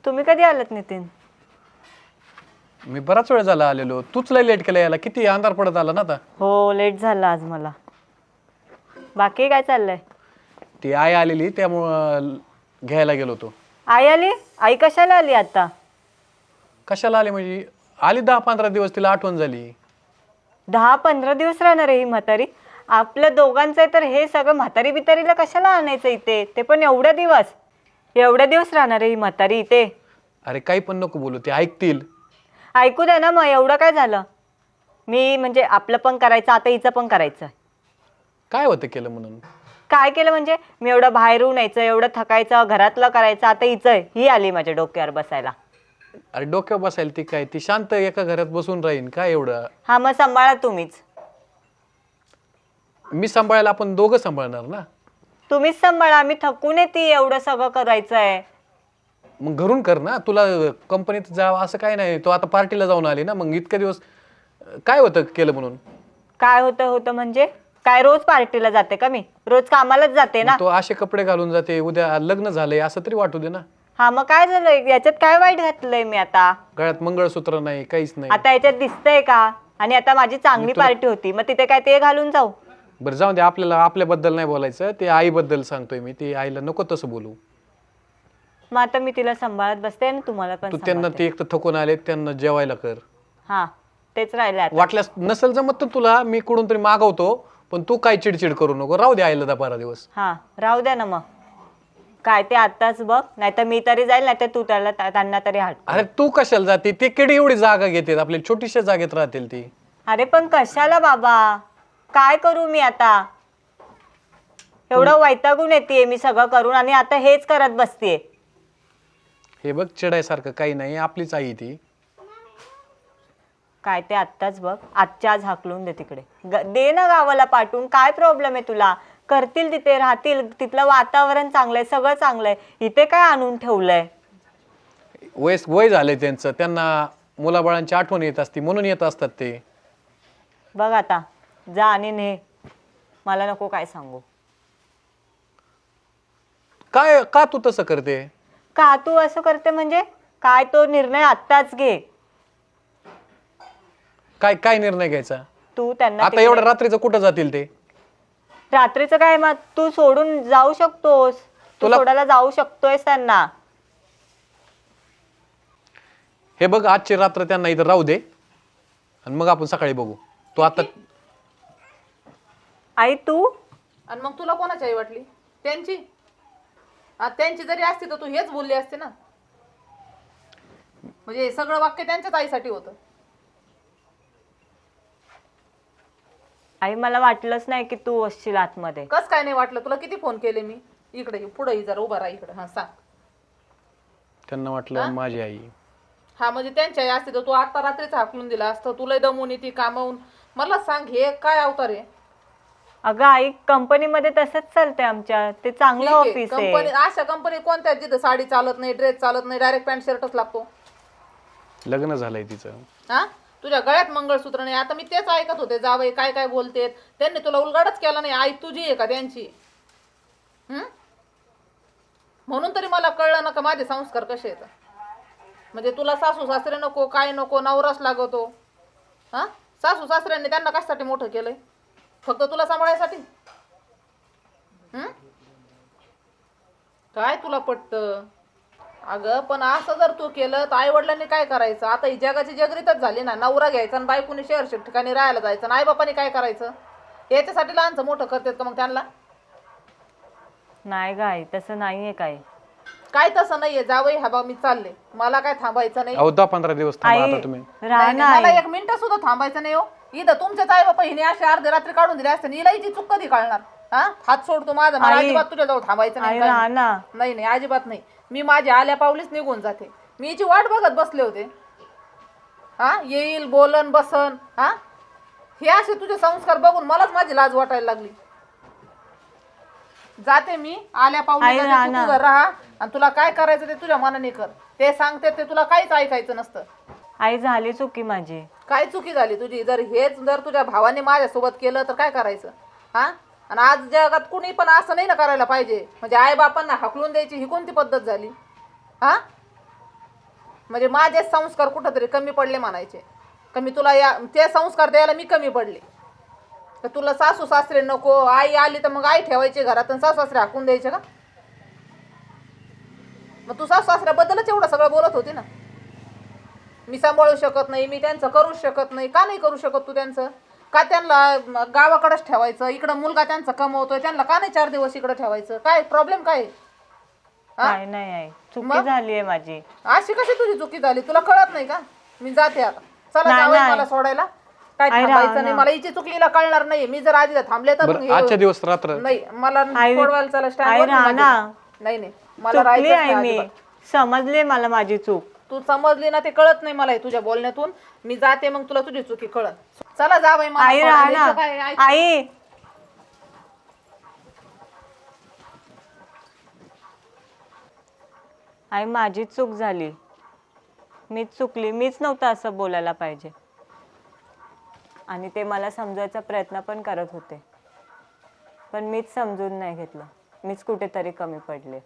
तुम्ही कधी आलात नितीन? मी बराच वेळ झाला आलेलो. तूच लय लेट केला यायला. किती अंधार पडत आला ना आता. हो, लेट झाला आज मला. बाकी काय चाललंय? ती आई आलेली त्यामुळं घ्यायला गेलो होतो. आई आली? आई कशाला आली आता? कशाला आली म्हणजे आली 10-15 दिवस, तिला आठवण झाली. 10-15 दिवस राहणार आहे ही म्हातारी? आपल्या दोघांचं आहे तर हे सगळं म्हातारी बितारीला कशाला आणायचं इथे? ते पण एवढ्या दिवस? एवढ्या दिवस राहणार आहे ही म्हातारी इथे? अरे काही पण नको बोलू, ते ऐकतील. ऐकू द्या ना मग, एवढं काय झालं? मी म्हणजे आपलं पण करायचं, आता हिचं पण करायचं. काय होतं केलं म्हणून? काय केलं म्हणजे? मी एवढं बाहेरून यायचं, एवढं थकायचं, घरातलं करायचं, आता हिचं ही आली माझ्या डोक्यावर बसायला. अरे डोक्यावर बसायला ती काय, ती शांत एका घरात बसून राहीन काय एवढं? हा मग सांभाळा तुम्हीच. मी सांभाळायला आपण दोघं सांभाळणार ना. तुम्हीच सांभाळा, मी थकून येते एवढं सगळं करायचं आहे. मग घरून कर ना. तुला कंपनीत जावं असं काय नाही. तो आता पार्टीला जाऊन आली ना, मग इतके दिवस काय होतं केलं म्हणून? काय होतं म्हणजे? काय रोज पार्टीला जाते का मी? रोज कामालाच जाते ना. तो असे कपडे घालून जाते, उद्या लग्न झालंय असं तरी वाटू दे ना. हा मग काय झालंय याच्यात? काय वाईट घातलंय मी आता? गळ्यात मंगळसूत्र नाही, काहीच नाही. आता याच्यात दिसतंय का? आणि आता माझी चांगली पार्टी होती, मग तिथे काय ते घालून जाऊ? बरं जाऊ दे, आपल्याला आपल्याबद्दल नाही बोलायचं. ते आईबद्दल सांगतोय मी. ती आईला नको तसं बोलू. मग आता मी तिला सांभाळत बसते आणि तुम्हाला पण तू त्यांना सांभाळते. ते एक तर थकून आले, त्यांना जेवायला कर. हा तेच राहिले आता. वाटल्यास नसेल जमत तर तुला मी कुठून तरी मागवतो, पण तू काय चिडचिड करू नको. राहू दे आईला 10-12 दिवस. हा राहू द्या ना मग. काय ते आताच बघ, नाहीतर मी तरी जाईल, नाहीतर तू त्यांना तरी हाट. अरे तू कशाला जाते? ते केडी एवढी जागा घेते, आपल्या छोटीशा जागेत राहतील ती. अरे पण कशाला बाबा? काय करू मी आता? एवढं वैतागून येते मी सगळं करून आणि आता हेच करत बसतेय. हे बघ चिडायसारखं काही नाही, आपलीच आई ती. काय ते आत्ताच बघ, आजच्या आज हाकलून दे तिकडे. दे ना गावाला पाठवून. काय प्रॉब्लेम आहे तुला? करतील तिथे, राहतील. तिथलं वातावरण चांगलंय, सगळं चांगलंय. इथे काय आणून ठेवलंय? वय झालंय त्यांचं, त्यांना मुलाबाळांची आठवण येत असते म्हणून येत असतात ते. बघ आता जा आणि ने. मला नको काय सांगू. काय का तू तसं करते? का तू असं करते म्हणजे? काय तो निर्णय आत्ताच घे. काय काय निर्णय घ्यायचा तू त्यांना आता? एवढ्या रात्रीचं कुठं जातील ते? रात्रीचं काय? मग तू सोडून जाऊ शकतोस, तू सोडायला जाऊ शकतोयस त्यांना. हे बघ आजची रात्र त्यांना इथं राहू दे आणि मग आपण सकाळी बघू. तू आता आई तू आणि मग तुला कोणाची आई वाटली? त्यांची? त्यांची जरी असती तर तू हेच बोलली असते ना. म्हणजे हे सगळं वाक्य त्यांच्याच आईसाठी होतं. आई मला वाटलंच नाही की तू असशील आतमध्ये. कस काय नाही वाटलं? तुला किती फोन केले मी? इकडे पुढे जरा उभा राहा इकडे. हा सांग. त्यांना वाटलं माझी आई. हा म्हणजे त्यांची आई असती तर तू आता रात्रीच हाकलून दिला असतं. तुला दमून येते कामावून. मला सांग हे काय अवतार आहे? अगं आई, कंपनीमध्ये तसंच चालतंय आमच्या. ते चांगलं ऑफिस आहे. कंपनी अशा कंपनी कोणत्या जिथं साडी चालत नाही, ड्रेस चालत नाही, डायरेक्ट पॅन्ट शर्टच लागतो? लग्न झालंय तिचं. हा तुझ्या गळ्यात मंगळसूत्र नाही. आता मी तेच ऐकत होते, जावई काय काय बोलतेत. त्यांनी तुला उलगडच केला नाही. आई तुझी आहे का त्यांची? म्हणून तरी मला कळलं ना का माझे संस्कार कसे आहेत. म्हणजे तुला सासू सासरे नको, काय नको, नवराच लागतो. हा सासू सासऱ्यांनी त्यांना कशासाठी मोठं केलंय? फक्त तुला सांभाळायसाठी? काय तुला पटतं? अगं पण असं जर तू केलं तर आई वडिलांनी काय करायचं? आता ही जगाची जगरीतच झाली ना. नवरा घ्यायचा आणि बायकोनी शहर ठिकाणी राहायला जायचं आणि आई बापाने काय करायचं? याच्यासाठी लहानचं मोठं करतात का मग त्यांना? नाही ग आई, तसं नाहीये काय. काय तसं नाहीये. जावई हा बा मी चालले, मला काय थांबायचं नाही. अहो 10-15 दिवस थांबा आता तुम्ही. राहा ना मला आई. 1 मिनिट सुद्धा थांबायचं नाही. हो इथं तुमच्याच आई बापा हिने अशी अर्धी रात्री काढून दिली असते. हिला हिची चूक कधी कळणार? हा हात सोडतो माझा. मला अजिबात तुझ्याजवळ थांबायचं आई नाही. राहा ना. नाही नाही अजिबात नाही. मी माझी आल्या पावलीच निघून जाते. मी हिची वाट बघत बसले होते. हा येईल, बोलन, बसन. हा हे असे तुझे संस्कार बघून मलाच माझी लाज वाटायला लागली. जाते मी आल्या पावली. तू राहा आणि तुला काय करायचं ते तुझ्या मनाने कर. ते सांगते ते तुला काहीच ऐकायचं नसतं. आई झाली चुकी माझी. काय चुकी झाली तुझी? जर तुझ्या भावाने माझ्यासोबत केलं तर काय करायचं? हा आणि आज जगात कुणी पण असं नाही ना करायला पाहिजे. म्हणजे आई बापांना हाकलून द्यायची ही कोणती पद्धत झाली? हा म्हणजे माझे संस्कार कुठंतरी कमी पडले म्हणायचे. कमी तुला ते संस्कार द्यायला मी कमी पडले. तर तुला सासू सासरे नको, आई आली तर मग आई ठेवायची घरात आणि सासू सासरे हाकून द्यायचे का? मग तू सासू सासऱ्याबद्दलच एवढं सगळं बोलत होती ना. मी सांभाळू शकत नाही, मी त्यांचं करूच शकत नाही. का नाही करू शकत तू त्यांचं? का त्यांना गावाकडेच ठेवायचं? इकडं मुलगा त्यांचा कमवतोय, त्यांना का नाही 4 दिवस इकडं ठेवायचं? काय प्रॉब्लेम काय आहे? काय नाही आहे, चुकी झाली आहे माझी. अशी कशी तुझी चुकी झाली? तुला कळत नाही का? मी जाते आता. चला नाही, जावई नाही. मला सोडायला. काय आई, थांबायचं राहा नाही. ना. मला हिची चुकीला कळणार नाही. मी जर आधी थांबले तर मग बरं आजच्या दिवस रात्र नाही मला आई, सोडवायला चला आई, स्टँडवर राहा ना. नाही नाही मला चुकली राहायचं आहे नाही मी, अजिबात. समजले मला माझी चूक. तू समजली ना ते कळत नाही मला हे तुझ्या बोलण्यातून. मी जाते मग तुला तुझी चुकी कळत. चला जावई मला आई, राहा सोडायला. ना. हिचं काय ऐक- आई, आई माझीच चूक झाली. मीच चुकली, मीच नव्हतं असं बोलायला पाहिजे. आणि ते मला समजायचा प्रयत्न पण करत होते, पण मीच समजून नाही घेतलं. मीच कुठेतरी कमी पडले.